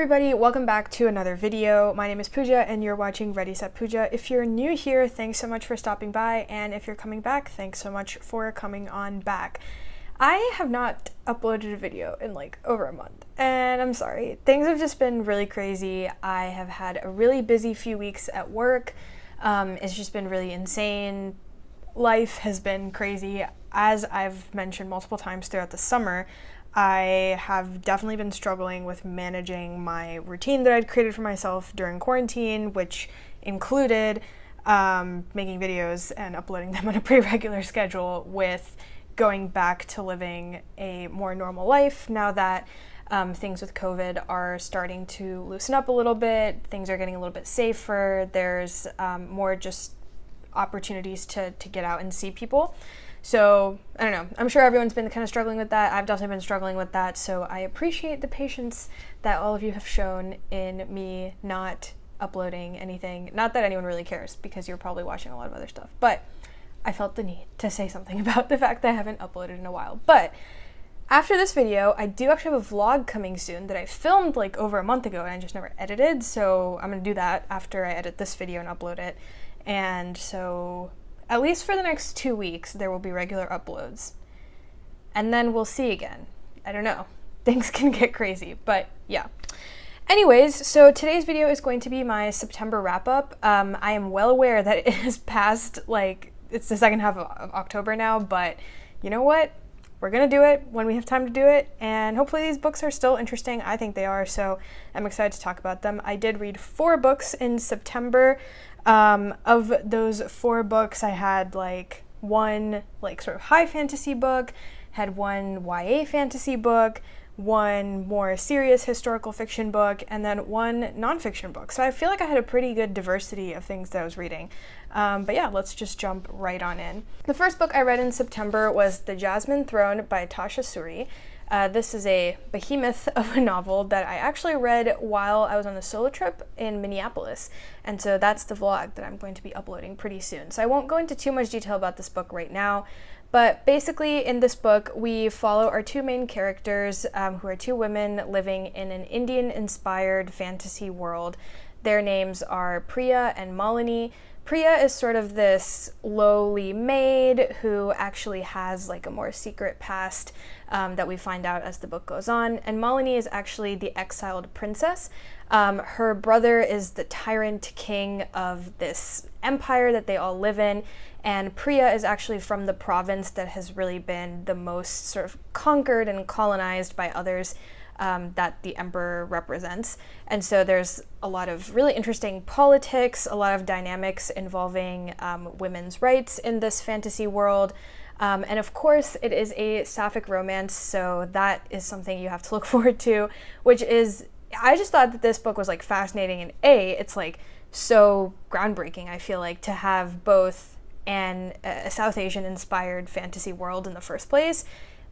everybody, welcome back to another video. My name is Pooja and you're watching Ready Set Pooja. If you're new here, thanks so much for stopping by, and if you're coming back, thanks so much for coming on back. I have not uploaded a video in like over a month, and I'm sorry. Things have just been really crazy. I have had a really busy few weeks at work. It's just been really insane. Life has been crazy. As I've mentioned multiple times throughout the summer, I have definitely been struggling with managing my routine that I'd created for myself during quarantine, which included making videos and uploading them on a pretty regular schedule, with going back to living a more normal life now that things with COVID are starting to loosen up a little bit. Things are getting a little bit safer. There's more just opportunities to get out and see people. So, I don't know, I'm sure everyone's been kind of struggling with that. I've definitely been struggling with that, so I appreciate the patience that all of you have shown in me not uploading anything. Not that anyone really cares, because you're probably watching a lot of other stuff, but I felt the need to say something about the fact that I haven't uploaded in a while. But after this video, I do actually have a vlog coming soon that I filmed like over a month ago and I just never edited, so I'm going to do that after I edit this video and upload it. And so at least for the next 2 weeks, there will be regular uploads. And then we'll see again. I don't know. Things can get crazy, but yeah. Anyways, so today's video is going to be my September wrap-up. I am well aware that it is past, like, it's the second half of October now, but you know what? We're gonna do it when we have time to do it, and hopefully these books are still interesting. I think they are, so I'm excited to talk about them. I did read 4 books in September. Of those 4 books, I had like one like sort of high fantasy book, had one YA fantasy book, one more serious historical fiction book, and then one nonfiction book. So I feel like I had a pretty good diversity of things that I was reading. But yeah, let's just jump right on in. The first book I read in September was The Jasmine Throne by Tasha Suri. This is a behemoth of a novel that I actually read while I was on a solo trip in Minneapolis, and so that's the vlog that I'm going to be uploading pretty soon. So I won't go into too much detail about this book right now, but basically in this book we follow our 2 main characters, who are 2 women living in an Indian-inspired fantasy world. Their names are Priya and Malini. Priya is sort of this lowly maid who actually has like a more secret past that we find out as the book goes on, and Malini is actually the exiled princess. Her brother is the tyrant king of this empire that they all live in, and Priya is actually from the province that has really been the most sort of conquered and colonized by others that the emperor represents. And so there's a lot of really interesting politics, a lot of dynamics involving women's rights in this fantasy world. And of course it is a sapphic romance, so that is something you have to look forward to, which is, I just thought that this book was like fascinating, and it's like so groundbreaking, I feel like, to have both a South Asian inspired fantasy world in the first place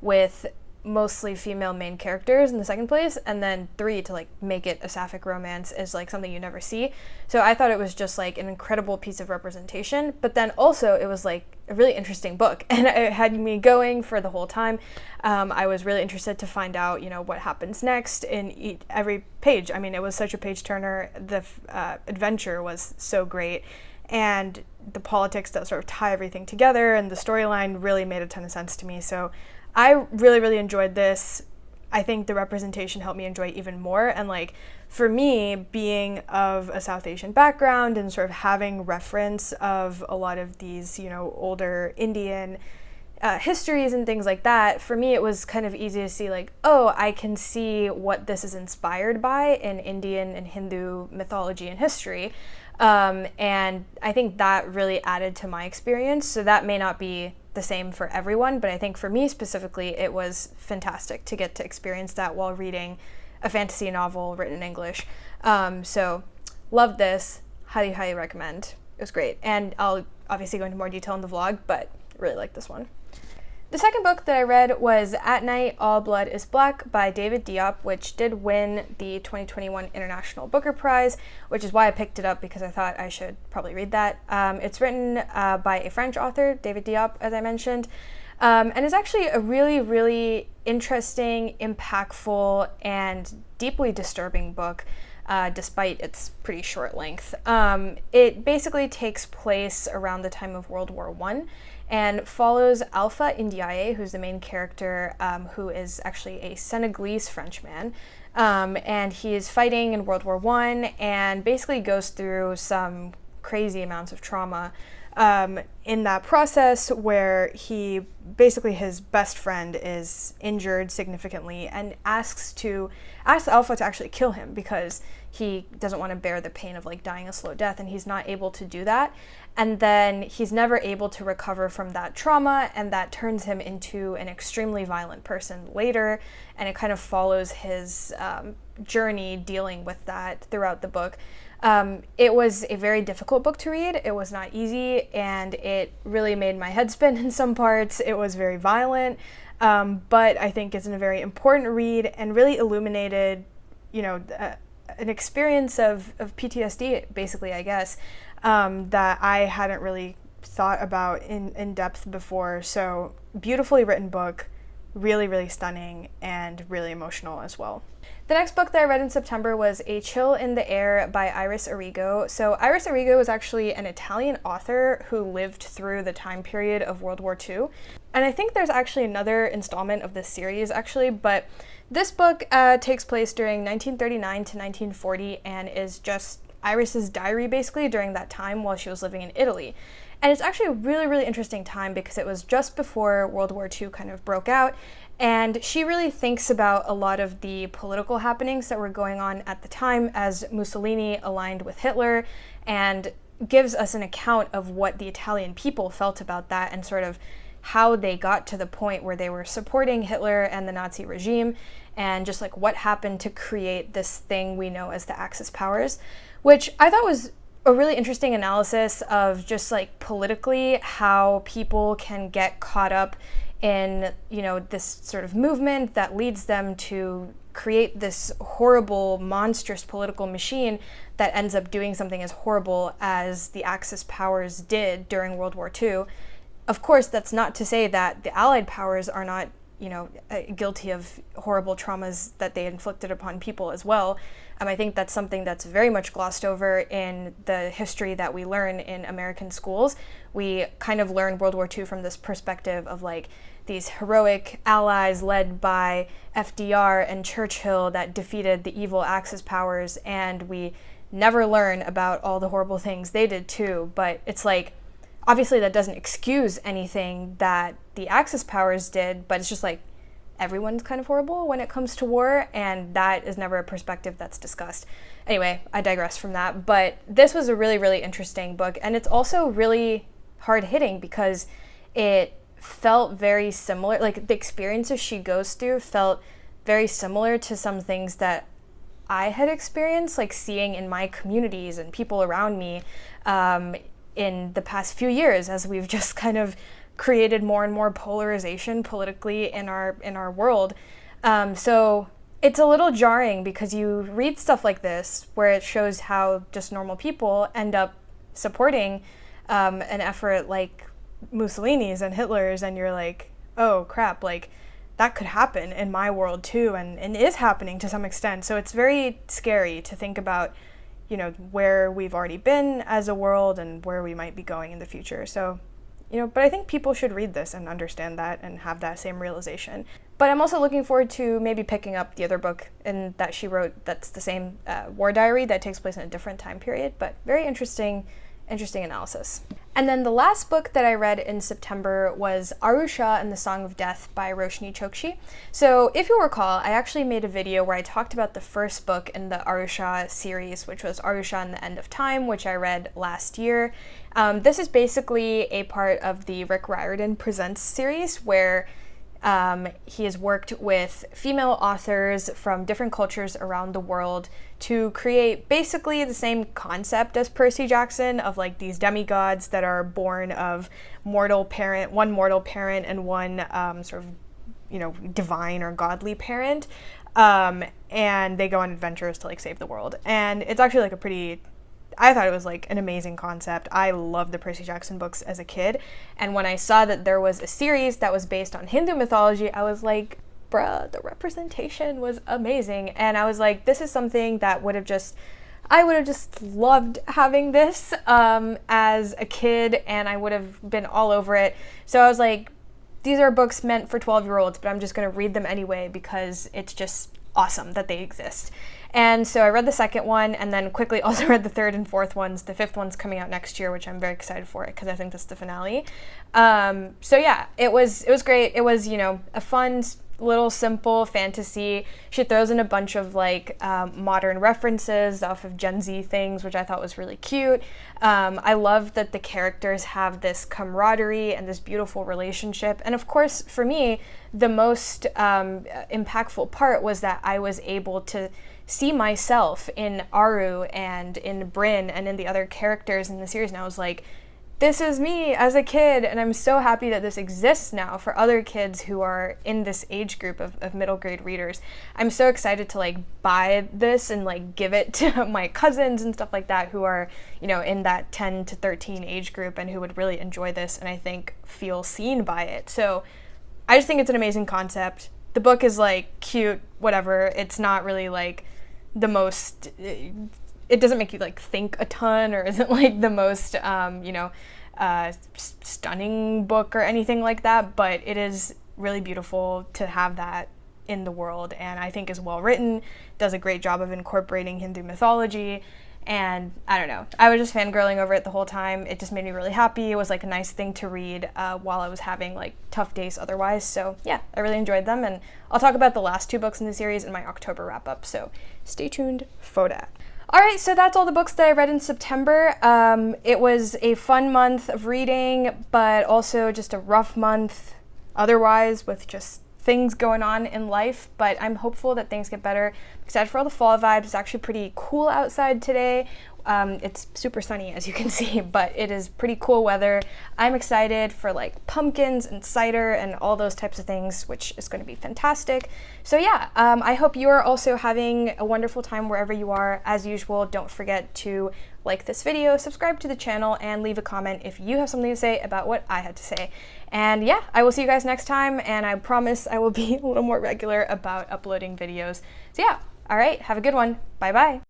with mostly female main characters in the second place, and then 3 to like make it a sapphic romance is like something you never see. So I thought it was just like an incredible piece of representation, but then also it was like a really interesting book, and it had me going for the whole time. I was really interested to find out, you know, what happens next in every page. I mean, it was such a page turner. The adventure was so great, and the politics that sort of tie everything together and the storyline really made a ton of sense to me. So I really, really enjoyed this. I think the representation helped me enjoy it even more. And like, for me, being of a South Asian background and sort of having reference of a lot of these, you know, older Indian histories and things like that, for me it was kind of easy to see like, oh, I can see what this is inspired by in Indian and Hindu mythology and history. And I think that really added to my experience. So that may not be the same for everyone, but I think for me specifically, it was fantastic to get to experience that while reading a fantasy novel written in English. So loved this, highly, highly recommend. It was great. And I'll obviously go into more detail in the vlog, but really like this one. The second book that I read was At Night, All Blood is Black by David Diop, which did win the 2021 International Booker Prize, which is why I picked it up, because I thought I should probably read that. It's written by a French author, David Diop, as I mentioned, and it's actually a really, really interesting, impactful, and deeply disturbing book, despite its pretty short length. It basically takes place around the time of World War I and follows Alpha Ndiaye, who's the main character, who is actually a Senegalese Frenchman. And he is fighting in World War I and basically goes through some crazy amounts of trauma in that process, where his best friend is injured significantly and asks Alpha to actually kill him because he doesn't want to bear the pain of like dying a slow death, and he's not able to do that. And then he's never able to recover from that trauma, and that turns him into an extremely violent person later, and it kind of follows his journey dealing with that throughout the book. It was a very difficult book to read. It was not easy, and it really made my head spin in some parts. It was very violent, but I think it's a very important read and really illuminated, an experience of PTSD, basically, I guess, that I hadn't really thought about in depth before. So beautifully written book, really, really stunning, and really emotional as well. The next book that I read in September was A Chill in the Air by Iris Origo. So Iris Origo is actually an Italian author who lived through the time period of World War II. And I think there's actually another installment of this series, actually, but this book takes place during 1939 to 1940 and is just Iris's diary, basically, during that time while she was living in Italy. And it's actually a really, really interesting time because it was just before World War II kind of broke out, and she really thinks about a lot of the political happenings that were going on at the time as Mussolini aligned with Hitler, and gives us an account of what the Italian people felt about that and sort of how they got to the point where they were supporting Hitler and the Nazi regime, and just like what happened to create this thing we know as the Axis powers, which I thought was a really interesting analysis of just like politically how people can get caught up in, this sort of movement that leads them to create this horrible, monstrous political machine that ends up doing something as horrible as the Axis powers did during World War II. Of course, that's not to say that the Allied powers are not, guilty of horrible traumas that they inflicted upon people as well. I think that's something that's very much glossed over in the history that we learn in American schools. We kind of learn World War II from this perspective of like these heroic allies led by FDR and Churchill that defeated the evil Axis powers, and we never learn about all the horrible things they did too. But it's like, obviously that doesn't excuse anything that the Axis powers did, but it's just like everyone's kind of horrible when it comes to war, and that is never a perspective that's discussed. Anyway, I digress from that, but this was a really, really interesting book, and it's also really hard-hitting because it felt very similar, like the experiences she goes through felt very similar to some things that I had experienced, like seeing in my communities and people around me in the past few years, as we've just kind of created more and more polarization politically in our world. So it's a little jarring because you read stuff like this where it shows how just normal people end up supporting an effort like Mussolini's and Hitler's, and you're like, oh crap, like that could happen in my world too, and is happening to some extent. So it's very scary to think about, where we've already been as a world and where we might be going in the future. So, but I think people should read this and understand that and have that same realization. But I'm also looking forward to maybe picking up the other book that she wrote that's the same war diary that takes place in a different time period, but very interesting analysis. And then the last book that I read in September was Arusha and the Song of Death by Roshani Chokshi. So if you'll recall, I actually made a video where I talked about the first book in the Arusha series, which was Arusha and the End of Time, which I read last year. This is basically a part of the Rick Riordan Presents series, where he has worked with female authors from different cultures around the world to create basically the same concept as Percy Jackson, of like these demigods that are born of one mortal parent and one sort of divine or godly parent, and they go on adventures to like save the world. And it's actually like I thought it was like an amazing concept. I loved the Percy Jackson books as a kid, and when I saw that there was a series that was based on Hindu mythology, I was like, bruh, the representation was amazing. And I was like, this is something that I would have just loved having this as a kid, and I would have been all over it. So I was like, these are books meant for 12-year-olds, but I'm just going to read them anyway because it's just awesome that they exist. And so I read the second one, and then quickly also read the third and fourth ones. The fifth one's coming out next year, which I'm very excited for because I think that's the finale. So yeah, it was great. It was, you know, a fun little simple fantasy. She throws in a bunch of like modern references off of Gen Z things, which I thought was really cute. I love that the characters have this camaraderie and this beautiful relationship. And of course, for me, the most impactful part was that I was able to see myself in Aru and in Bryn and in the other characters in the series. And I was like, this is me as a kid, and I'm so happy that this exists now for other kids who are in this age group of middle grade readers. I'm so excited to like buy this and like give it to my cousins and stuff like that who are, you know, in that 10 to 13 age group and who would really enjoy this and I think feel seen by it. So I just think it's an amazing concept. The book is like cute, whatever. It's not really like the most, it doesn't make you like think a ton or isn't like the most, you know, stunning book or anything like that, but it is really beautiful to have that in the world, and I think is well written, does a great job of incorporating Hindu mythology, and I don't know, I was just fangirling over it the whole time. It just made me really happy. It was like a nice thing to read while I was having like tough days otherwise. So yeah, I really enjoyed them, and I'll talk about the last two books in the series in my October wrap up, so stay tuned for that. Alright, so that's all the books that I read in September. It was a fun month of reading, but also just a rough month otherwise with just things going on in life, but I'm hopeful that things get better. I'm excited for all the fall vibes. It's actually pretty cool outside today. It's super sunny, as you can see, but it is pretty cool weather. I'm excited for like pumpkins and cider and all those types of things, which is going to be fantastic. So yeah, I hope you are also having a wonderful time wherever you are. As usual, don't forget to like this video, subscribe to the channel, and leave a comment if you have something to say about what I had to say. And yeah, I will see you guys next time, and I promise I will be a little more regular about uploading videos. So yeah, all right, have a good one. Bye-bye.